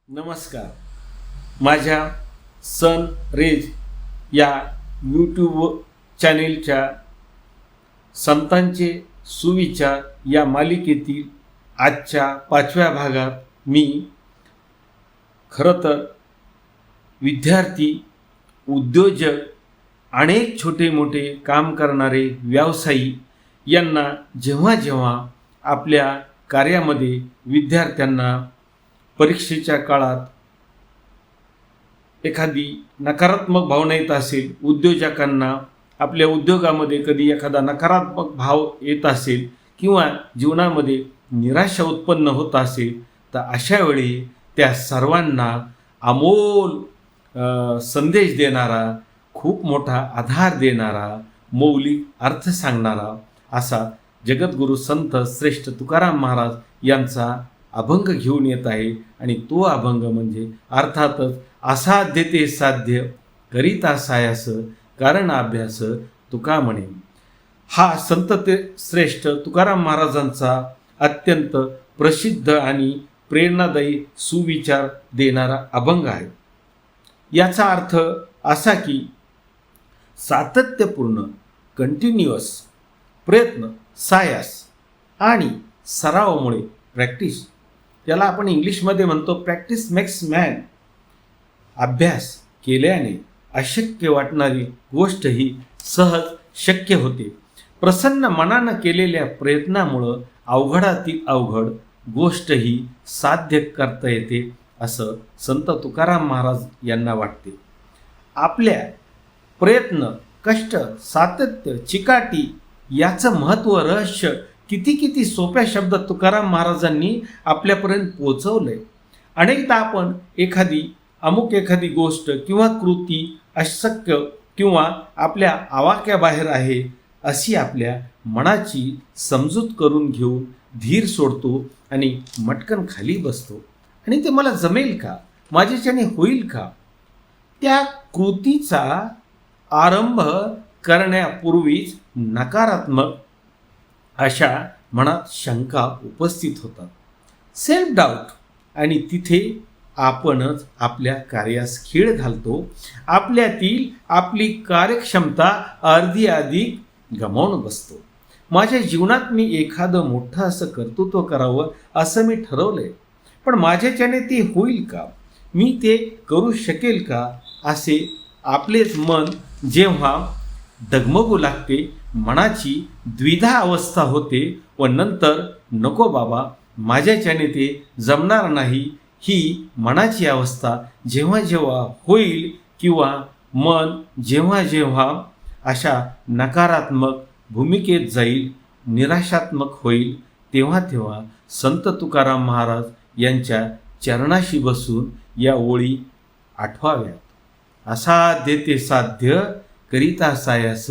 नमस्कार. माझ्या sun rays या यूट्यूब चॅनेलच्या संतांचे सुविचार या मालिकेतील आजच्या 5व्या भागात मी खरं तर विद्यार्थी, उद्योजक, अनेक छोटे मोठे काम करणारे व्यावसायिक यांना जेव्हा जेव्हा आपल्या कार्यामध्ये विद्यार्थ्यांना परीक्षेच्या काळात एखादी नकारात्मक भावना येत असेल, उद्योजकांना आपल्या उद्योगामध्ये कधी एखादा नकारात्मक भाव येत असेल किंवा जीवनामध्ये निराशा उत्पन्न होत असेल, तर अशा वेळी त्या सर्वांना अमोल संदेश देणारा, खूप मोठा आधार देणारा, मौलिक अर्थ सांगणारा असा जगद्गुरू संत श्रेष्ठ तुकाराम महाराज यांचा अभंग घेऊन येत आहे. आणि तो अभंग म्हणजे अर्थातच असाध्य ते साध्य करिता सायास कारण अभ्यास तुका म्हणे. हा संत ते श्रेष्ठ तुकाराम महाराजांचा अत्यंत प्रसिद्ध आणि प्रेरणादायी सुविचार देणारा अभंग आहे. याचा अर्थ असा की सातत्यपूर्ण कंटिन्युअस प्रयत्न, सायास आणि सरावामुळे प्रॅक्टिस, त्याला आपण इंग्लिशमध्ये म्हणतो प्रॅक्टिस मेक्स मॅन. अभ्यास केल्याने अशक्य वाटणारी गोष्ट ही सहज शक्य होते. प्रसन्न मनानं केलेल्या प्रयत्नामुळं अवघडातील अवघड गोष्ट ही साध्य करता येते असं संत तुकाराम महाराज यांना वाटते. आपल्या प्रयत्न, कष्ट, सातत्य, चिकाटी याचं महत्त्व, रहस्य किती सोप्या शब्दात तुकाराम महाराजांनी आपल्यापर्यंत पोहोचवलंय. अनेकदा आपण एखादी गोष्ट किंवा कृती अशक्य किंवा आपल्या आवाक्याबाहेर आहे अशी आपल्या मनाची समजूत करून घेऊन धीर सोडतो आणि मटकन खाली बसतो. आणि ते मला जमेल का, माझ्याच्याने होईल का, त्या कृतीचा आरंभ करण्यापूर्वीच नकारात्मक अशा मनात शंका उपस्थित होतात, सेल्फ डाऊट, आणि तिथे आपणच आपल्या कार्यास खीळ घालतो. आपल्यातील आपली कार्यक्षमता अर्धी अधिक गमावून बसतो. माझ्या जीवनात मी एखादं मोठं असं कर्तृत्व करावं असं मी ठरवलंय, पण माझ्याच्याने ते होईल का, मी ते करू शकेल का, असे आपलेच मन जेव्हा डगमगू लागते, मनाची द्विधा अवस्था होते व नंतर नको बाबा माझ्याच्याने ते जमणार नाही ही मनाची अवस्था जेव्हा जेव्हा होईल किंवा मन जेव्हा जेव्हा अशा नकारात्मक भूमिकेत जाईल, निराशात्मक होईल, तेव्हा तेव्हा संत तुकाराम महाराज यांच्या चरणाशी बसून या ओळी आठवाव्यात. असाध्य ते साध्य करिता सायास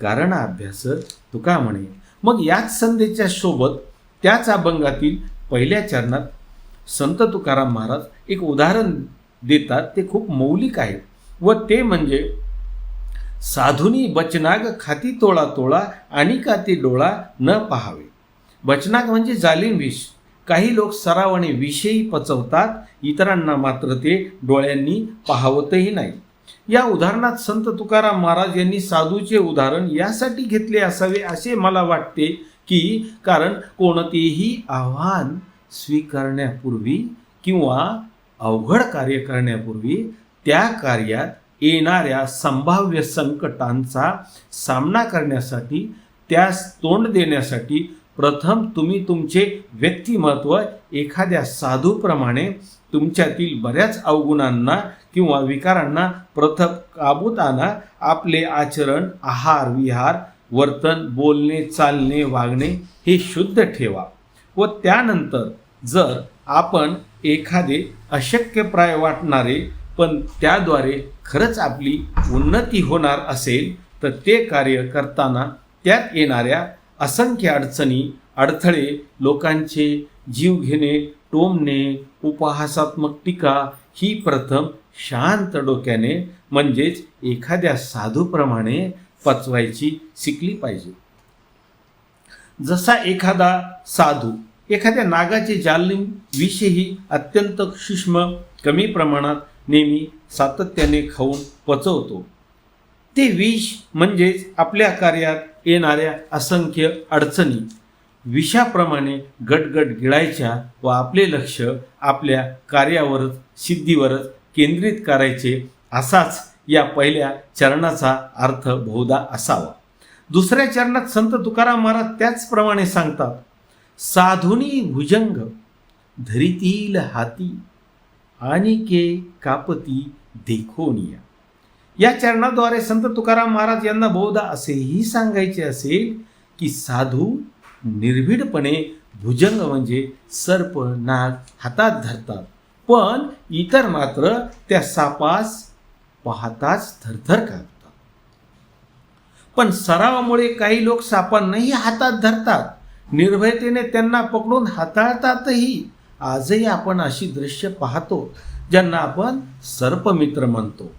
कारण अभ्यास तुका म्हणे. मग याच संदेशाच्या सोबत त्याच अभंगातील पहिल्या चरणात संत तुकाराम महाराज एक उदाहरण देतात. ते खूप मौलिक आहे व ते म्हणजे साधुनी बचनाग खाती तोळा तोळा आणि का ते डोळा न पाहावे. बचनाग म्हणजे जालिम विष. काही लोक सरावाने विषयी पचवतात, इतरांना मात्र ते डोळ्यांनी पाहावतही नाही. या उदाहरणात संत तुकाराम महाराज यांनी साधूचे उदाहरण यासाठी घेतले असावे असे मला वाटते की कारण कोणतेही आव्हान स्वीकारण्यापूर्वी किंवा अवघड कार्य करण्यापूर्वी त्या कार्यात येणाऱ्या संभाव्य संकटांचा सामना करण्यासाठी, त्यास तोंड देण्यासाठी प्रथम तुम्ही तुमचे व्यक्तिमत्व एखाद्या साधूप्रमाणे तुमच्यातील बऱ्याच अवगुणांना किंवा विकारांना प्रथम काबूत आणा. आपले आचरण, आहार विहार, वर्तन, बोलणे, चालणे, वागणे हे शुद्ध ठेवा व त्यानंतर जर आपण एखादे अशक्यप्राय वाटणारे पण त्याद्वारे खरंच आपली उन्नती होणार असेल तर ते कार्य करताना त्यात येणाऱ्या असंख्य अडचणी, अडथळे, लोकांचे जीव घेणे, टोमणे, उपहासात्मक टीका ही प्रथम शांत डोक्याने म्हणजेच एखाद्या साधूप्रमाणे पचवायची शिकली पाहिजे. जसा एखादा साधू एखाद्या नागाचे जालिम विषही अत्यंत सूक्ष्म कमी प्रमाणात नेहमी सातत्याने खाऊन पचवतो. ते विष म्हणजेच आपल्या कार्यात येणाऱ्या असंख्य अडचणी विषाप्रमाणे गटगट गिळायच्या व आपले लक्ष आपल्या कार्यावरच सिद्धीवरच केंद्रित करायचे, असाच या पहिल्या चरणाचा अर्थ बहुधा असावा. दुसऱ्या चरणात संत तुकाराम महाराज त्याचप्रमाणे सांगतात, साधुनी भुजंग धरितील हाती आणिके कापती देखोनिया. या चरणाद्वारे संत तुकाराम महाराज यांना बहुधा असेही सांगायचे असेल की साधू निर्भीडपणे भुजंग म्हणजे सर्प नाग हातात धरतात, पण इतर मात्र त्या सापास पाहताच थरथर कापतात. पण सरावामुळे काही लोक सापांनाही हातात धरतात, निर्भयतेने त्यांना पकडून हाताळतातही. आजही आपण अशी दृश्य पाहतो ज्यांना आपण सर्पमित्र म्हणतो.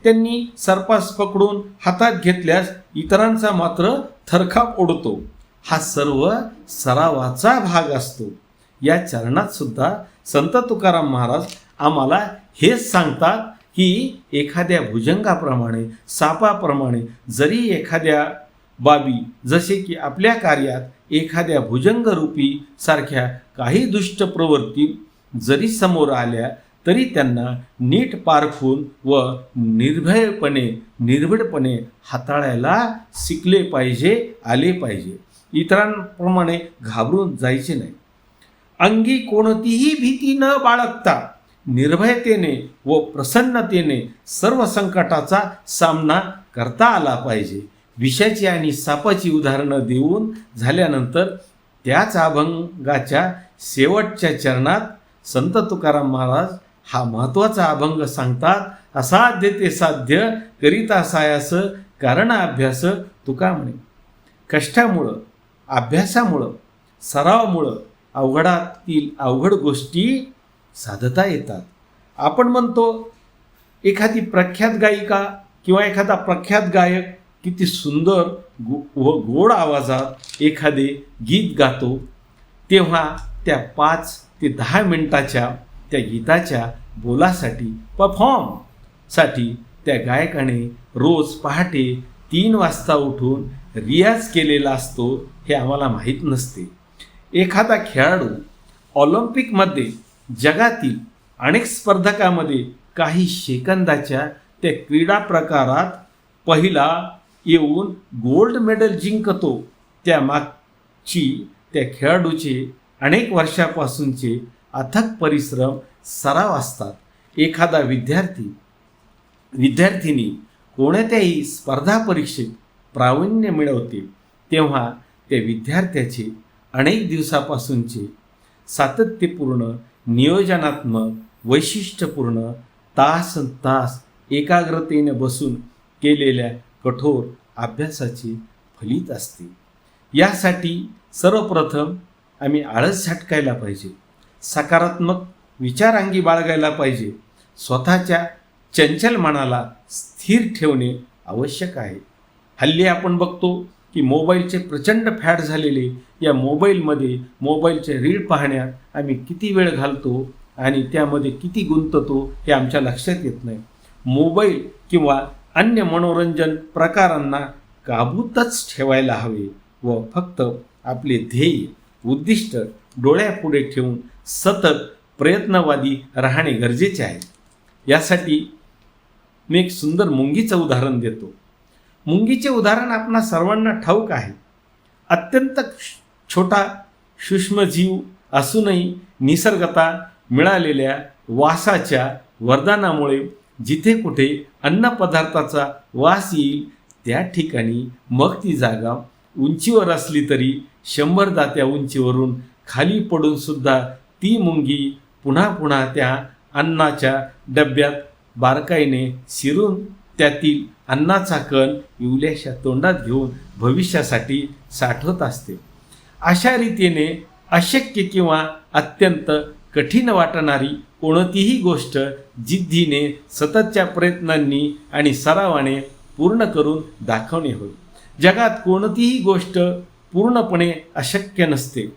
त्यांनी सर्पास पकडून हातात घेतल्यास इतरांचा मात्र थरकाप उडतो. हा सर्व सरावाचा भाग असतो. या चरणात सुद्धा संत तुकाराम महाराज आम्हाला हेच सांगतात की एखाद्या भुजंगाप्रमाणे सापाप्रमाणे जरी एखाद्या बाबी जसे की आपल्या कार्यात एखाद्या भुजंगरूपी सारख्या काही दुष्ट प्रवृत्ती जरी समोर आल्या तरी त्यांना नीट पारखून व निर्भीडपणे हाताळायला शिकले पाहिजे, आले पाहिजे. इतरांप्रमाणे घाबरून जायचे नाही. अंगी कोणतीही भीती न बाळगता निर्भयतेने व प्रसन्नतेने सर्व संकटाचा सामना करता आला पाहिजे. विषाची आणि सापाची उदाहरणं देऊन झाल्यानंतर त्याच अभंगाच्या शेवटच्या चरणात संत तुकाराम महाराज हा महत्त्वाचा अभंग सांगतात. असाध्य ते साध्य करिता सायास कारण अभ्यास तुका म्हणे. कष्टामुळं, अभ्यासामुळं, सरावामुळं अवघडातील अवघड गोष्टी साधता येतात. आपण म्हणतो एखादी प्रख्यात गायिका किंवा एखादा प्रख्यात गायक किती सुंदर व गोड आवाजात एखादे गीत गातो, तेव्हा त्या 5 ते 10 मिनिटाच्या त्या गीताच्या बोलासाठी परफॉर्मसाठी त्या गायकाने रोज पहाटे 3 वाजता उठून रियाज केलेला असतो हे आम्हाला माहीत नसते. एखादा खेळाडू ऑलिम्पिकमध्ये जगातील अनेक स्पर्धकामध्ये काही सेकंदाच्या त्या क्रीडा प्रकारात पहिला येऊन गोल्ड मेडल जिंकतो. त्या मागची त्या खेळाडूचे अनेक वर्षापासूनचे अथक परिश्रम सराव असतात. एखादा विद्यार्थिनी कोणत्याही स्पर्धा परीक्षेत प्रावीण्य मिळवते तेव्हा त्या विद्यार्थ्याचे अनेक दिवसापासूनचे सातत्यपूर्ण नियोजनात्मक वैशिष्ट्यपूर्ण तास एकाग्रतेने बसून केलेल्या कठोर अभ्यासाचे फलित असते. यासाठी सर्वप्रथम आम्ही आळस झटकायला पाहिजे, सकारात्मक विचारांगी बाळगायला पाहिजे, स्वतःच्या चंचल मनाला स्थिर ठेवणे आवश्यक आहे. हल्ली आपण बघतो की मोबाईलचे प्रचंड फॅड झालेले या मोबाईलचे रील पाहण्यात आम्ही किती वेळ घालतो आणि त्यामध्ये किती गुंततो हे आमच्या लक्षात येत नाही. मोबाईल किंवा अन्य मनोरंजन प्रकारांना काबूतच ठेवायला हवे व फक्त आपले ध्येय उद्दिष्ट डोळ्यापुढे ठेवून सतत प्रयत्नवादी राहणे गरजेचे आहे. यासाठी मी एक सुंदर मुंगीचं उदाहरण देतो. मुंगीचे उदाहरण आपणा सर्वांना ठाऊक आहे. अत्यंत छोटा सूक्ष्मजीव असूनही निसर्गता मिळालेल्या वासाच्या वरदानामुळे जिथे कुठे अन्नपदार्थाचा वास येईल त्या ठिकाणी मग ती जागा उंचीवर असली तरी 100 दात्या उंचीवरून खाली पडून सुद्धा ती मुंगी पुन्हा त्या अन्नाच्या डब्यात बारकाईने शिरून त्यातील अन्नाचा कण इवल्याशा तोंडात घेऊन भविष्यासाठी साठवत असते. अशा रीतीने अशक्य किंवा अत्यंत कठीण वाटणारी कोणतीही गोष्ट जिद्दीने सततच्या प्रयत्नांनी आणि सरावाने पूर्ण करून दाखवणे होय. जगात कोणतीही गोष्ट पूर्णपणे अशक्य नसते.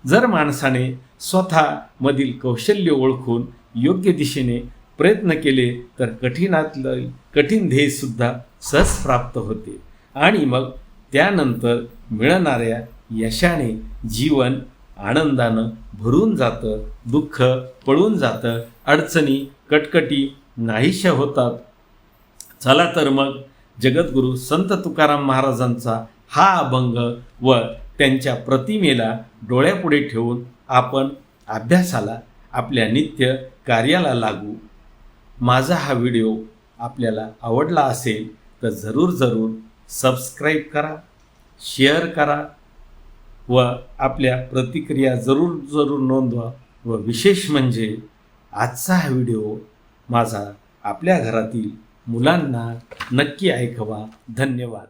जर माणसाने स्वतःमधील कौशल्य ओळखून योग्य दिशेने प्रयत्न केले तर कठीणातलं कठीण ध्येयसुद्धा सहज प्राप्त होते आणि मग त्यानंतर मिळणाऱ्या यशाने जीवन आनंदानं भरून जातं, दुःख पळून जातं, अडचणी कटकटी नाहीशा होतात. चला तर मग जगद्गुरू संत तुकाराम महाराजांचा हा अभंग व त्यांच्या प्रतिमेला डोळ्यापुढे ठेवून आपण अभ्यासाला, आपल्या नित्य कार्याला लागू. माझा हा व्हिडिओ आपल्याला आवडला असेल तर जरूर सबस्क्राईब करा, शेअर करा व आपल्या प्रतिक्रिया जरूर नोंदवा. व विशेष म्हणजे आजचा हा व्हिडिओ माझा आपल्या घरातील मुलांना नक्की ऐकवा. धन्यवाद.